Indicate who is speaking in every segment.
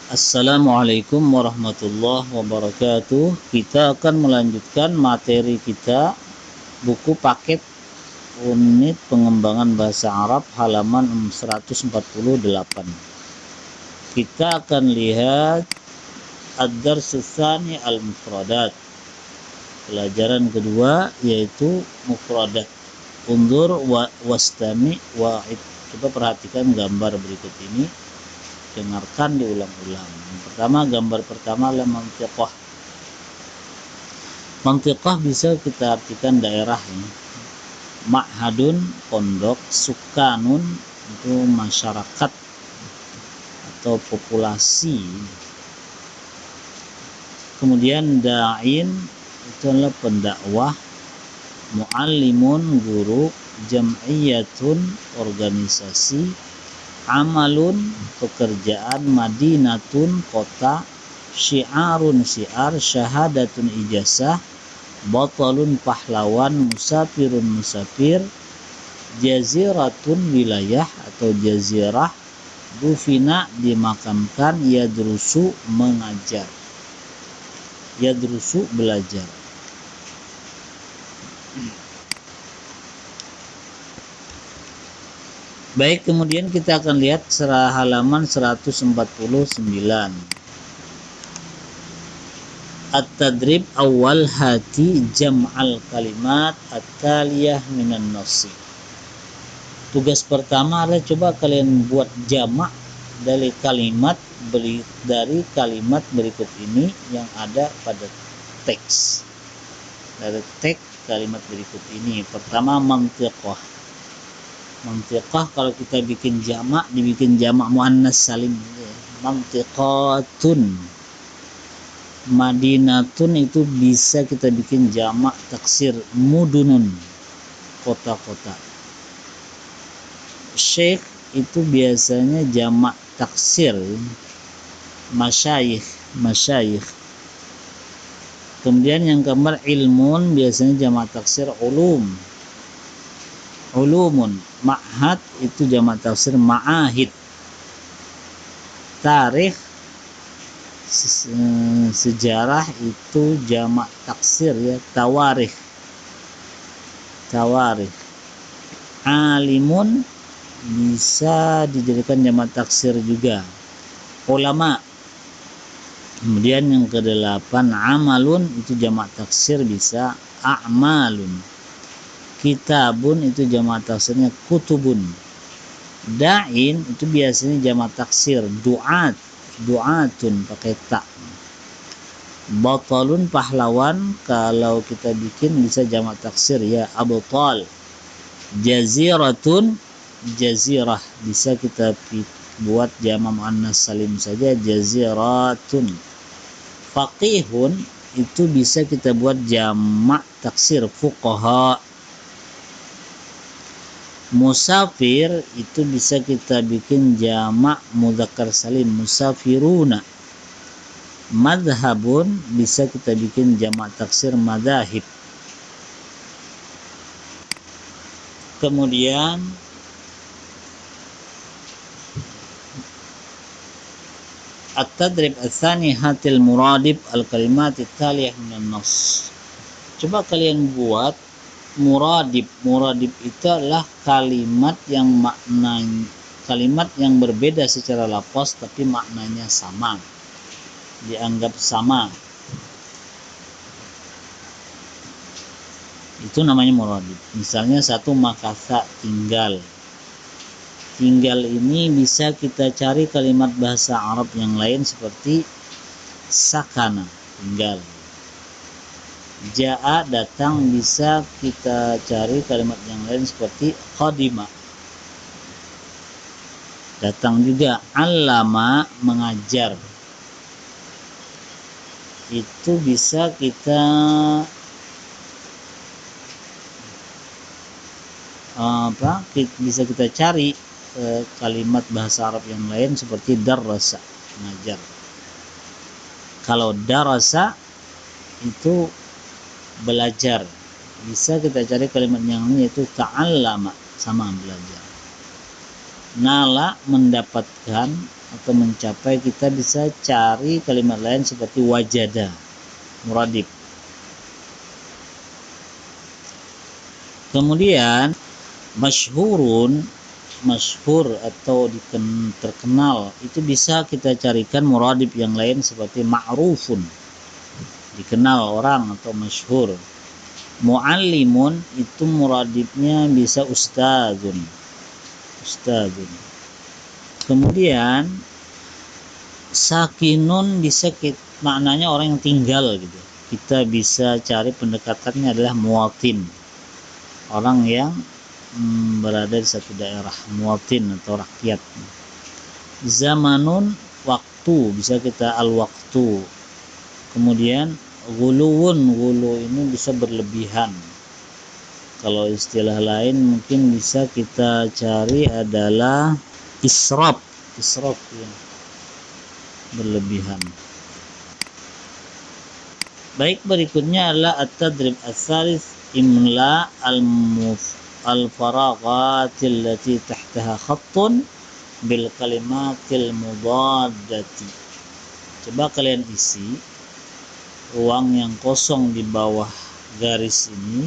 Speaker 1: Assalamualaikum warahmatullahi wabarakatuh. Kita akan melanjutkan materi kita buku paket unit pengembangan bahasa Arab halaman 148. Kita akan lihat ad-darsu tsani al-mufradat. Pelajaran kedua yaitu mufradat. Undur wastami wa'id. Coba perhatikan gambar berikut ini. Dengarkan diulang-ulang. Yang pertama, gambar pertama adalah mantiqah. Mantiqah bisa kita artikan daerah ya. Ma'hadun, pondok. Sukanun, itu masyarakat atau populasi. Kemudian da'in, itu adalah pendakwah. Mu'allimun, guru. Jam'iyatun, organisasi. Amalun, pekerjaan. Madinatun, kota. Syiarun, syiar. Syahadatun, ijazah. Batalun, pahlawan. Musafirun, musafir. Jaziratun, wilayah atau jazirah. Dufina, dimakamkan. Yadrusu, mengajar. Yadrusu, belajar. Baik, kemudian kita akan lihat halaman 149. At-tadrib awal hati jam'al kalimat at-taliyah minan nasi. Tugas pertama adalah coba kalian buat jamak dari kalimat berikut ini yang ada pada teks. Dari teks kalimat berikut ini. Pertama, mantiqah. Mantiqah kalau kita bikin jamak, dibikin jamak muannas salim. Mantiqatun. Madinatun itu bisa kita bikin jamak taksir. Mudunun, kota-kota. Syekh itu biasanya jamak taksir. Masyayikh. Kemudian yang keempat, ilmun biasanya jamak taksir ulumun. Ma'had itu jamak taksir ma'ahid. Tarikh, sejarah itu jamak taksir ya, tawarikh. Alimun bisa dijadikan jamak taksir juga, ulama. Kemudian yang kedelapan, amalun itu jamak taksir bisa a'malun. Kitabun itu jamak taksirnya kutubun. Da'in itu biasanya jamak taksir du'atun pakai ta. Batalun, pahlawan, kalau kita bikin bisa jamak taksir ya abtal. Jaziratun, jazirah, bisa kita buat jamak muannas salim saja jaziratun. Faqihun itu bisa kita buat jamak taksir fuqaha. Musafir itu bisa kita bikin jamak mudzakkar salim musafiruna. Madhabun bisa kita bikin jamak taksir madahib. Kemudian at-tadrib ats-tsani hatil muradib al-kalimat at-taliyah minan nas. Coba kalian buat muradib. Muradib itu adalah kalimat yang berbeda secara lafaz tapi maknanya sama. Dianggap sama. Itu namanya muradib. Misalnya satu, makasa, tinggal. Tinggal ini bisa kita cari kalimat bahasa Arab yang lain seperti sakana, tinggal. Ja'a, datang, bisa kita cari kalimat yang lain seperti qadima, datang juga. Allama, mengajar, itu bisa kita bisa kita cari kalimat bahasa Arab yang lain seperti darasa, mengajar. Kalau darasa itu belajar, bisa kita cari kalimat yang lain yaitu ta'allama, sama belajar. Nala, mendapatkan atau mencapai, kita bisa cari kalimat lain seperti wajada, muradib. Kemudian masyhur atau terkenal, itu bisa kita carikan muradib yang lain seperti ma'rufun, dikenal orang atau masyhur. Muallimun itu muradibnya bisa ustadzun. Kemudian sakinun bisa maknanya orang yang tinggal gitu. Kita bisa cari pendekatannya adalah muwatin, orang yang berada di satu daerah, muwatin atau rakyat. Zamanun waktu, bisa kita al-waktu. Kemudian gulu ini bisa berlebihan. Kalau istilah lain mungkin bisa kita cari adalah israf ya, berlebihan. Baik, berikutnya adalah at-tadrib ats-tsalits, imla al-faraghatil lati tahtaha khattun bil kalimatil mudaddati. Coba kalian isi ruang yang kosong di bawah garis ini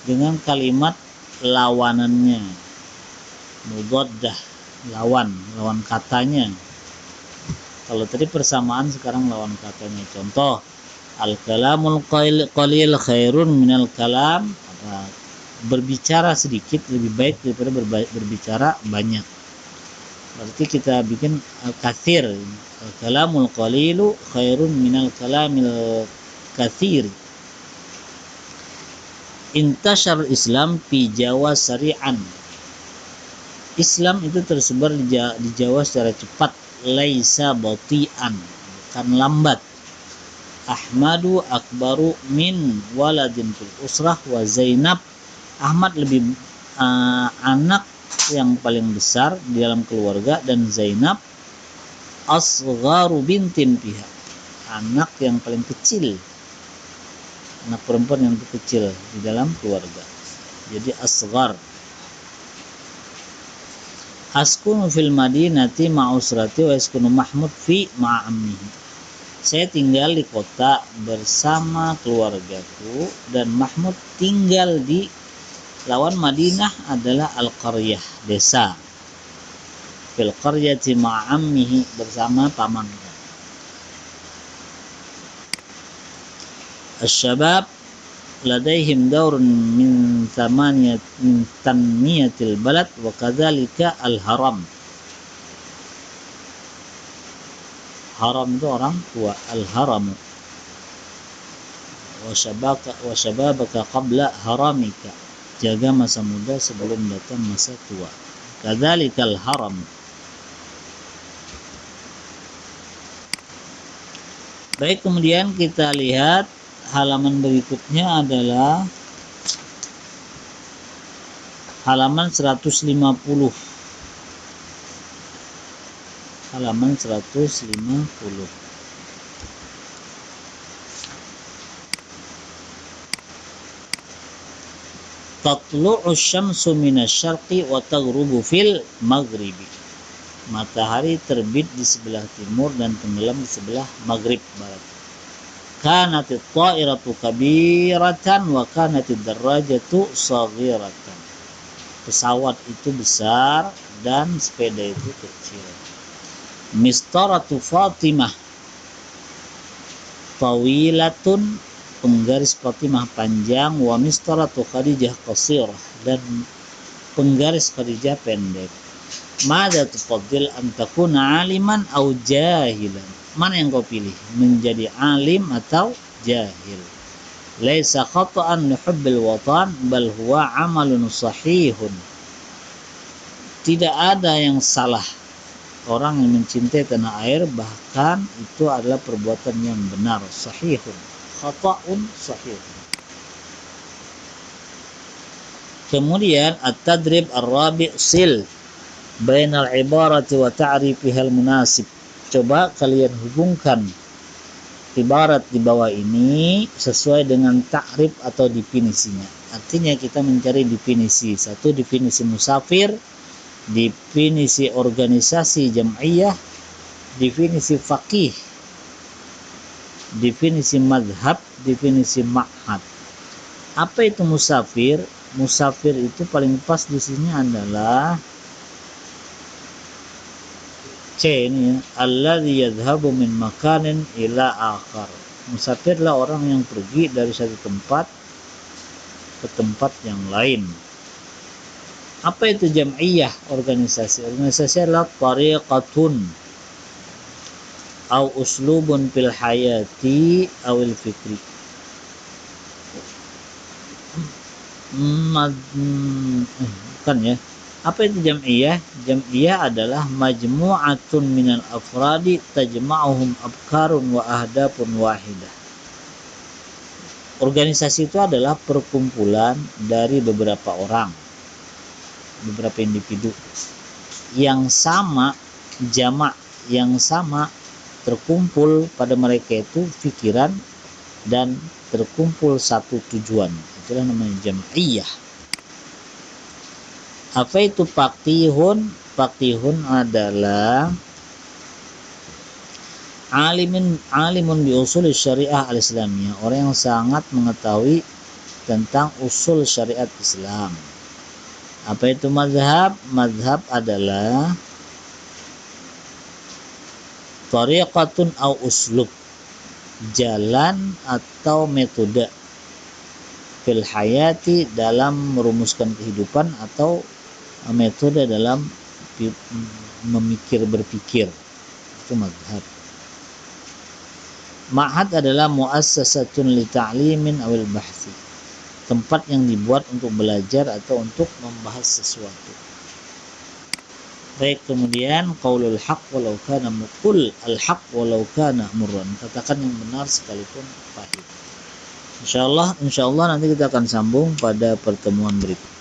Speaker 1: dengan kalimat lawanannya. Mudaddah, lawan katanya. Kalau tadi persamaan, sekarang lawan katanya. Contoh, al-kalamul qalil khairun minal kalam. Berbicara sedikit lebih baik daripada berbicara banyak. Berarti kita bikin katsir. Al-kalamul qalilu khairun minal kalamil katsir. Intashar Islam fi Jawa sari'an. Islam itu tersebar di Jawa secara cepat. Laisa bati'an, bukan lambat. Ahmadu akbaru min waladin fil usrah wa Zainab. Ahmad lebih anak yang paling besar di dalam keluarga, dan Zainab asgharu bintin fiha, anak yang paling kecil, anak perempuan yang kecil di dalam keluarga. Jadi asghar. Askunu fil madinati ma'usrati wa yaskunu Mahmud fi ma'ammihi. Saya tinggal di kota bersama keluargaku dan Mahmud tinggal di lawan Madinah adalah al-qaryah, desa. Fil qaryati ma'ammihi, bersama pamannya. Asy-syabab ladaihim daurun min tanmiyatil balad wa kadzalika al-haram. Haram itu orang tua, al-haramu. Wa syababaka qabla haramika, jaga masa muda sebelum datang masa tua. Kadzalikal haram. Baik, kemudian kita lihat halaman berikutnya adalah halaman 150. Halaman 150. Tatlu'u syamsu minasyarqi wa taghrubu fil maghribi. Matahari terbit di sebelah timur dan tenggelam di sebelah maghrib, barat. Kanatit ta'iratu kabiratan wa kanatid darajatu saghiratan. Pesawat itu besar dan sepeda itu kecil. Mistaratu Fatimah tawilatun, penggaris Fatimah panjang. Wa mistaratu Khadijah qasirah, dan penggaris Khadijah pendek. Mada tufaddil an takuna aliman au jahilan. Mana yang kau pilih? Menjadi alim atau jahil? Laisa khata'an li hubbil watan bal huwa amalun sahihun. Tidak ada yang salah orang yang mencintai tanah air, bahkan itu adalah perbuatan yang benar. Sahihun, khata'un sahihun. Kemudian at-tadrib ar-rabi' sil bainal ibarati wa ta'rifihal munasib. Coba kalian hubungkan ibarat di bawah ini sesuai dengan ta'rif atau definisinya. Artinya kita mencari definisi. Satu, definisi musafir, definisi organisasi jam'iyah, definisi faqih, definisi madhab, definisi ma'had. Apa itu musafir? Musafir itu paling pas di sini adalah C ini ya, alladzi yadhhabu min makanin ila akhar. Musafirlah orang yang pergi dari satu tempat ke tempat yang lain. Apa itu jam'iyah? Organisasi. Organisasi adalah tariqatun au uslubun fil hayati awil fikri. Bukan ya. Apa itu jam'iyah? Jam'iyah adalah majmu'atun minal afradi tajma'uhum afkarun wa ahdafun wahidah. Organisasi itu adalah perkumpulan dari beberapa orang, beberapa individu yang sama, jamak yang sama, terkumpul pada mereka itu pikiran dan terkumpul satu tujuan. Itulah namanya jam'iyah. Apa itu faqihun? Faqihun adalah alimun bi usul syariah al-islamiyah, orang yang sangat mengetahui tentang usul syariat Islam. Apa itu mazhab? Mazhab adalah tariqatun au uslub, jalan atau metode, fil hayati dalam merumuskan kehidupan, atau metode dalam berpikir. Itu mazhab. Ma'had adalah muassasatun li ta'limin awil bahsi, tempat yang dibuat untuk belajar atau untuk membahas sesuatu. Baik, kemudian qaulul haq walau kana mukul al-haq walau kana murran, katakan yang benar sekalipun pahit. Insyaallah nanti kita akan sambung pada pertemuan berikutnya.